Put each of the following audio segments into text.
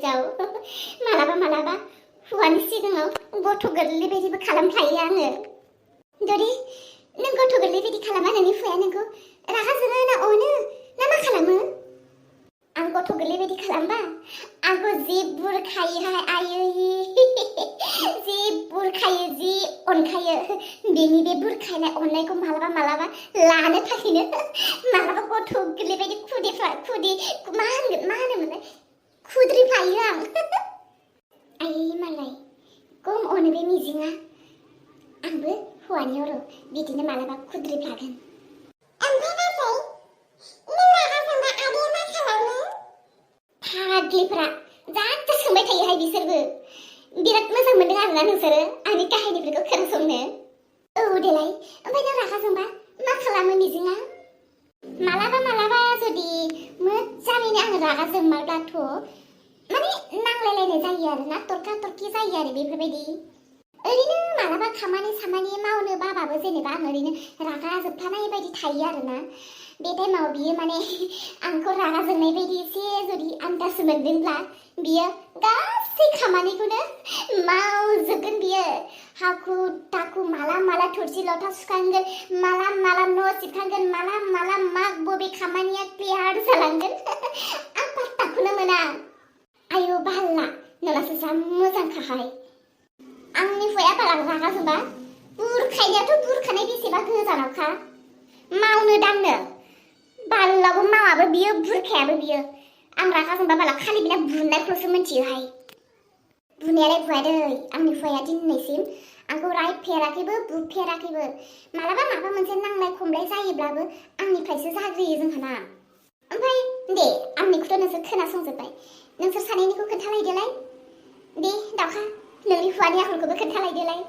हिनजाव मालाबा हौवानि सिगाङाव गथ' गोरलै बायदिबो खालामफ्लायो आङो। दरि नों गथ' गोरलै बायदि खालामा नोंनि हौवाया नोंखौ रागा जोङो ना अनो ना मा खालामो? आं गथ' गोरलै बायदि खालामबा आंखौ जि बुरखायोहाय आयै जि बुरखायो जि अनखायो। बेनि बे बुरखायनाय अननायखौ मालाबा लानो थाखायनो मालाबा गथ' गोरलै बायदि मा होनोमोनलाय खुद्रिफ्लायो आं। आयै मालाय खम अनो बे मिजिङा। आंबो हौवानि र' बिदिनो मालाबा खुद्रिफ्लागोन। फाग्लिफ्रा जाथा सोंबाय थायोहाय बिसोरबो। बिराद मोजां मोनदों आरोना नोंसोरो आंनि काहिनिफोरखौ खोनासंनो। औ देलाय ओमफ्राय नों रागा जोंबा मा खालामो मिजिङा? मालाबा जुदि मोजाङैनो आं रागा जोंमारब्लाथ' माने नांलायलायनाय जायो आरोना, तर्का तर्कि जायो आरो बेफोरबायदि। ओरैनो मालाबा खामानि मावनो बाबाबो जेनेबा आं ओरैनो रागा जोबथानाय बायदि थायो आरोना। बे टाइमाव बियो माने आंखौ रागा जोंनाय बायदि एसे जुदि आन्दाज मोनदोंब्ला बियो गासै खामानिखौनो मावजोबगोन बियो। हाखु दाखु माला थोरसि लथा सुखांगोन, माला न' सिबखांगोन, माला मा बबे खामानिया क्लियार जालांगोन आं पात्ताखौनो मोना। आयु बाल्ला नोंनासो जा मोजांखाहाय। आंनि हौवाया बारा रागा जोंबा बुरखायनायाथ' बुरखानाय बेसेबा गोजानावखा। मावनो दांनो बाल्लाबो मावाबो बियो, बुरखायाबो बियो। आं रागा जोंबा बाला खालि बिना बुनायखौसो मिथियोहाय। बुनायालाय बुवा दै, आंनि हौवाया दिनैसिम आंखौ रायफेराखैबो बुफेराखैबो। मालाबा माबा मोनसे नांलाय खमलाय जायोब्लाबो आंनिफ्रायसो जाग्रोयो जोंहाना। ओमफ्राय दे आंनिखौथ' नोंसोर खोनासंजोब्बाय, नोंसोर सानैनिखौ खोन्थालायदोलाय। दे दाउखा नोंनि हौवानि आखलखौबो खोन्थालायदोलाय।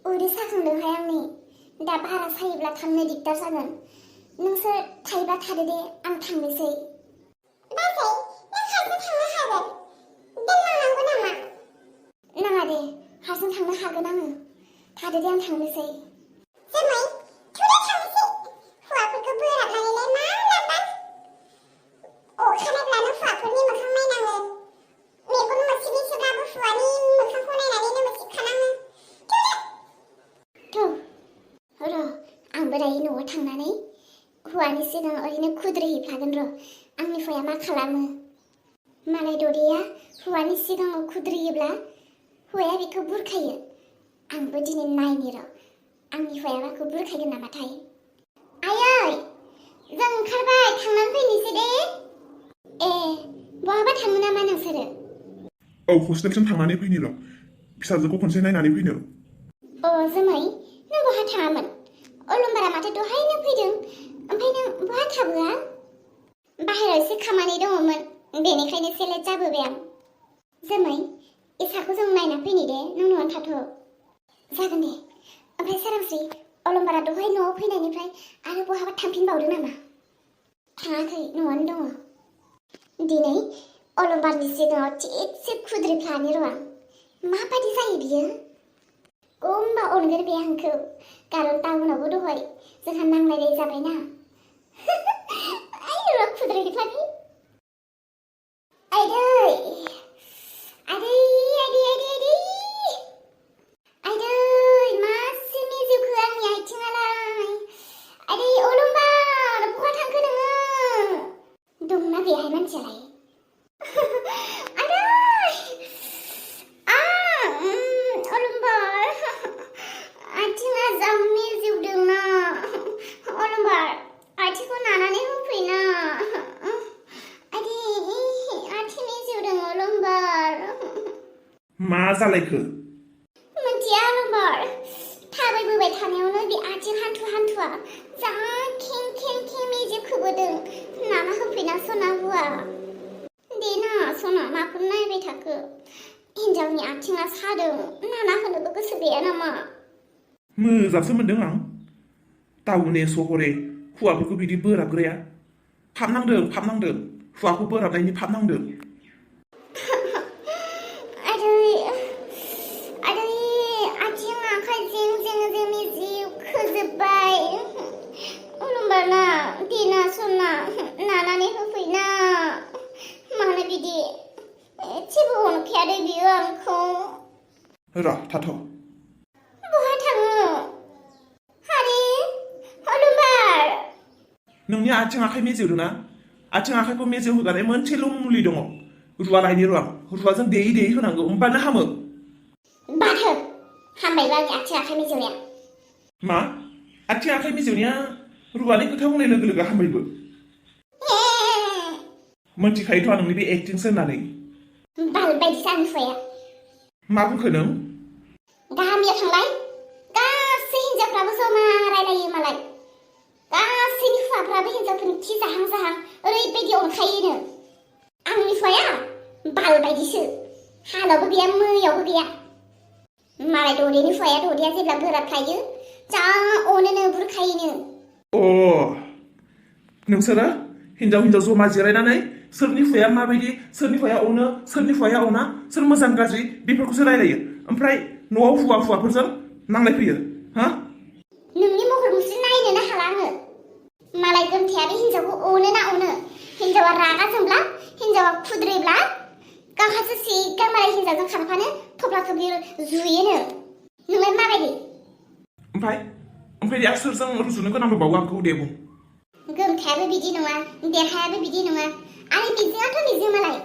उदै साखांदोंहाय आंनि, दा भारा सायोब्ला थांनो दिगदार जागोन। नोंसोर थायोबा थादो दे, आं थांनोसै। नाङा दे, हारसिं थांनो हागोन आङो। थादो दे आं थांनोसै। आंबो दायो न'आव थांनानै हौवानि सिगाङाव ओरैनो खुद्रिहैफ्लागोन र'। आंनि हौवाया मा खालामो। मालाय दरिया हौवानि सिगाङाव खुद्रियोब्ला हौवाया बेखौ बुरखायो। आंबो दिनै नायनि र' आंनि हौवाया माखौ बुरखायगोन नामाथाय। आयै जों ओंखारबाय, थांनानै फैनोसै दे। ए बहाबा थाङो नामा नोंसोरो? औ हस्टेलसिम थांनानै फैनि र', फिसाजोखौ खनसे नायनानै फैनो। अ जोमै नों बहा थाङामोन? अलंबारा माथो दहायनो फैदों, ओमफ्राय नों बहा थाबोआ? बाहेरायाव एसे खामानि दङमोन, बेनिखायनो एसे लेट जाबोबाय आं। जोमै इसाखौ जों नायना फैनि दे, नों न'आवनो थाथ'। जागोन दे। ओमफ्राय सोरांस्रि अलंबारा दहाय न'आव फैनायनिफ्राय आरो बहाबा थांफिनबावदों नामा? थाङाखै, न'आवनो दङ। दिनै अलंबारनि सिगाङाव थिगसे खुद्रिफ्लानि र' आं। माबादि जायो बियो? गमबा अनगोन बे आंखौ, खारन टाउनावबो दहाय जोंहा नांलायनाय जाबायना। आइ र' खुद्रिहैफ्लानि। आदै मासे मिजौखो आंनि आथिङालाय। आदै अलंबार बहा थांखो नोङो? दंना बेहाय मानसियालाय? अलंबार आथिङा जा मिजौदोंना। अलंबार आथिंखौ नानानै होफैना। आथिं मिजौदों अलंबार। मा जालायखो? मिथिया अलंबार, थाबायबोबाय थानायावनो बे आथिं हान्थुआ जा खें मिजौ खोबोदों। नाना होफैना सना हुआ। सना माखौ नायबाय थाखो हिन्जावनि आथिङा सादों नाना होनोबो गोसो गैया नामा मोजांसो मोनदों आं टाउने सहरे हौवाफोरखौ बिदि बोराबग्राया फाबनांदों हौवाखौ बोराबनायनि फाबनांदों आदै आथिं आखाइजों जोंनि जिउ खोजोब्बाय खुलुमबाना दिना सना नानानै होफैना मानो बिदि एसेबो अनखायादै बियो आंखौ र' थाथ' बहा थाङो हारि खुलुमबार नोंनि आथिं आखाइ मेजेवदों ना आथिं आखाइखौ मेजेव होगानाय मोनसेल' मुलि दङ रुवा लायनि र' आं रुवाजों देयै होनांगौ होमबानो हामो बाथो हामबायबा आंनि आथिं आखाइ मेजेवनाया मा आथिं आखाइ मेजेवनाया रुवानि खोथा बुंनाय लोगो लोगो हामबायबो मोनथिखायोथ' आं नोंनि बे एक्टिंसो होननानै बाल बायदिसो आंनि हुवाया मा बुंखो नों गामियाव थांलाय गासै हिन्जावफ्राबो जमा रायलायो मालाय गासैनि हुवाफ्राबो हिन्जावफोरनि खि जाहां ओरैबायदि अनखायोनो आंनि हुवाया बाल बायदिसो हालावबो गैया मैयावबो गैया मालाय ददेनि हुवाया ददेया जेब्ला बोराब थायो जा अनोनो बुरखायोनो अ नोंसोरो हिन्जाव जमा जिरायनानै सोरनि हुवाया माबायदि सोरनि हुवाया अनो सोरनि हुवाया अना सोर मोजां गाज्रि बेफोरखौसो रायलायो ओमफ्राय न'आव हौवाफोरजों नांलाय फैयो हा नोंनि महर मुस्रि नायनोनो हाला आङो मालाय गोमथायाबो हिन्जावखौ अनो ना अनो हिन्जावा रागा जोंब्ला हिन्जावा खुद्रिब्ला गावहासो सिगां मालाय हिन्जावजों खारफानो थफ्ला थफ्लि जुयोनो नोंलाय माबायदि ओमफ्राय दा सोरजों रुजुनो गोनां दंबावो आंखौ दे बुं गोमथायाबो बिदि नङा देरहायाबो बिदि नङा आरो मिजिङाथ' मिजिं मालाय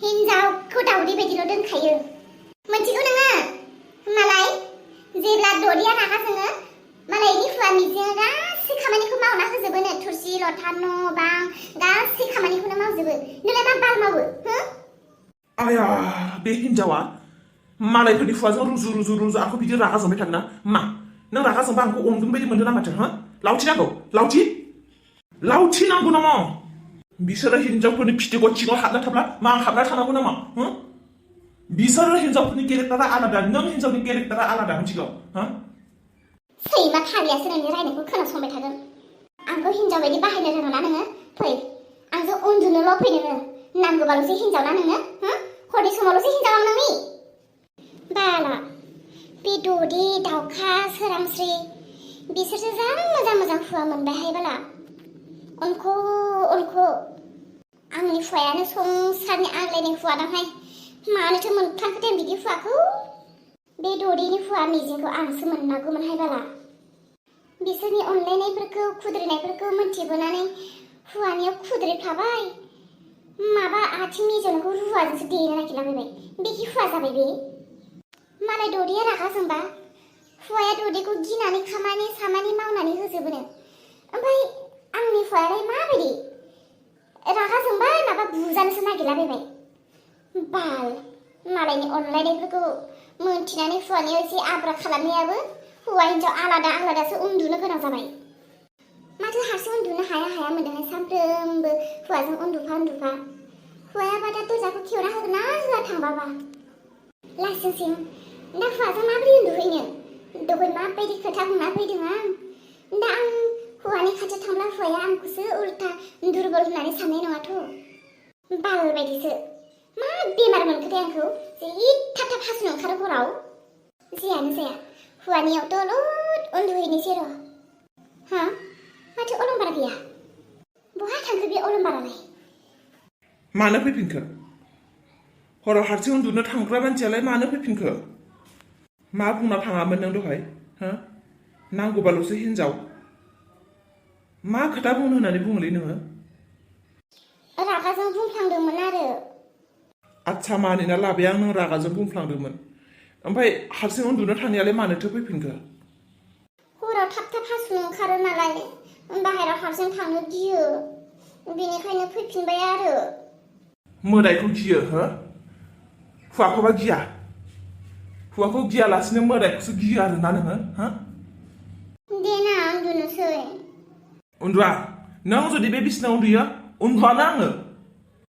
हिन्जावखौ दाउदै बायदिल' दोनखायो मोनथिगौ नोङो मालाय जेब्ला ददिया रागा जोङो मालायनि हुवा मिजिङा गासै खामानिखौ मावना होजोबोनो थुरसि लथा न' बां गासै खामानिखौनो मावजोबो नोंलाय मा बाल मावो हो आया बे हिन्जावा मालायफोरनि हुवाजों रुजु आंखौ बिदि रागा जोंबाय थागोन ना मा नों रागा जोंबा आंखौ अनगोन बायदि मोनदों ना माथो हा लावथि नांगौ लावथि नांगौ नामा बिसोरो हिन्जावफोरनि फिथिगत सिङाव हाबना थाब्ला मा आं हाबना थानांगौ नामा बिसोरो हिन्जावफोरनि केरेक्टारा आलादा नों हिन्जावनि केरेक्टारा आलादा मिथिगौ हा सैमा थालियासो नोंनि रायनायखौ खोनासंबाय थागोन आंखौ हिन्जाव बायदि बाहायनो रोङो ना नोङो फै आंजों उन्दुनोल' फै नोङो नांगौबाल'सो हिन्जाव ना नोङो हरनि समावल'सो हिन्जाव आं नोंनि बाला बे ददे दाउखा सोरांस्रि बिसोरसो जा मोजां हुवा मोनबायहाय बाला अनख' आंनि हुवायानो संसारनि आग्लायनाय हुवा दांहाय मानोथो मोनफ्लांखोथाय बिदि हुवाखौ बे ददेनि हुवा मिजिंखौ आंसो मोननांगौमोनहाय बाला बिसोरनि अनलायनायफोरखौ खुद्रिनायफोरखौ मोनथिबोनानै हुवानियाव खुद्रिफ्लाबाय माबा आथिं मिजौनायखौ रुवाजोंसो देनो नागिरलाबायबाय बेखि हुवा जाबाय बे मालाय ददेया रागा जोंबा हुवाया ददेखौ गिनानै खामानि सामानि मावनानै होजोबोनो ओमफ्राय आंनि हुवायालाय माबायदि रागा जोंबाय माबा बुजानोसो नागिरलाबायबाय बाल मालायनि अनलायनायफोरखौ मोनथिनानै हुवानियाव एसे आब्रा खालामनायाबो हौवा हिन्जाव आलादासो उन्दुनो गोनां जाबाय माथो हारसिं उन्दुनो हाया मोनदोंहाय सानफ्रोमबो हुवाजों उन्दुफा हुवायाबा दा दरजाखौ खेवना होगोन ना होआ थांबाबा लासिंसिं दा हुवाजों माबोरै उन्दुहैनो दहाय माबायदि खोथा बुंना फैदों आं दा आं हौवानि खाथियाव थांब्ला हुवाया आंखौसो उल्था दुरबल होननानै साननाय नङाथ' बाल बायदिसो मा बेमार मोनखोथाय आंखौ जि थाब हासुनो ओंखारो हराव जेयानो जाया हुवानियाव दलद उन्दुहैनोसै र' हा माथो अलंबारा गैया बहा थांखो बे अलंबारालाय मानो फैफिनखो हराव हारसिं उन्दुनो थांग्रा मानसियालाय मानो फैफिनखो मा बुंना थाङामोन नों दहाय हा नांगौबाल'सो हिन्जाव मा खोथा बुंनो होननानै बुङोलै नोङो रागाजों बुंफ्लांदोंमोन आरो आच्छा मानिना लाबाय आं नों रागाजों बुंफ्लांदोंमोन ओमफ्राय हारसिं उन्दुनो थांनायालाय मानोथो फैफिनखो हराव थाब हासुनो ओंखारो नालाय बाहेराव हारसिं थांनो गियो बेनिखायनो फैफिनबाय आरो मोदायखौ गियो हो हुवाखौबा गिया हुवाखौ गियालासिनो मोदायखौसो गियो आरोना नोङो हा देना उन्दुनोसै उन्दुआ नों जुदि बे बिसिनायाव उन्दुयो उन्दुआनो आङो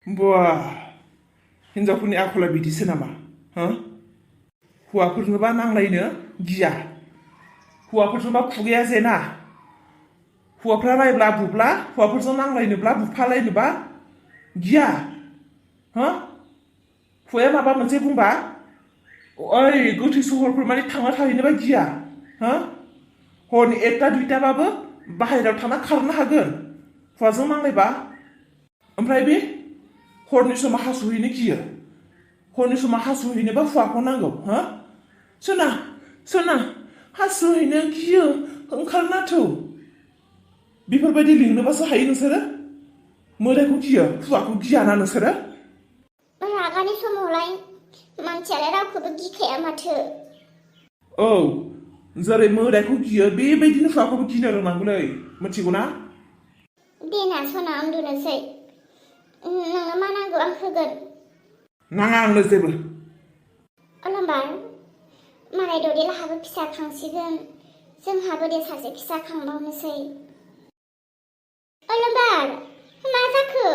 बा हिनजावफोरनि आखला बिदिसो नामा हो हौवाफोरजोंबा नांलायनो गिया हौवाफोरजोंबा खुगाया जेना हौवाफ्रा रायब्ला बुब्ला हौवाफोरजों नांलायनोब्ला बुफालायनोबा गिया हो हौवाया माबा मोनसे बुंबा ओइ गोथै सहरफोर माने थांना थाहैनोबा गिया हो हरनि 1टा 2टाबाबो बाहेरायाव थांना खारनो हागोन हौवाजों नांलायबा ओमफ्राय बे हरनि समाव हासुहैनो गियो हरनि समाव हासुहैनोबा हौवाखौ नांगौ हो सोना हासुहैनो गियो ओंखारना थौ बेफोरबायदि लिंनोबासो हायो नोंसोरो मोदायखौ गियो हौवाखौ गियाना नोंसोरो रागानि समावलाय मानसियालाय रावखौबो गिखाया माथो औ जेरै मोदायखौ गियो बेबायदिनो हौवाखौबो गिनो रोंनांगौलै मिथिगौ ना देना सना उन्दुनोसै नोंनो मा नांगौ आं होगोन नाङा आंनो जेबो अलम्बार मालाय ददेलाहाबो फिसा खांसिगोन जोंहाबो दे सासे फिसा खांबावनोसै अलम्बार मा जाखो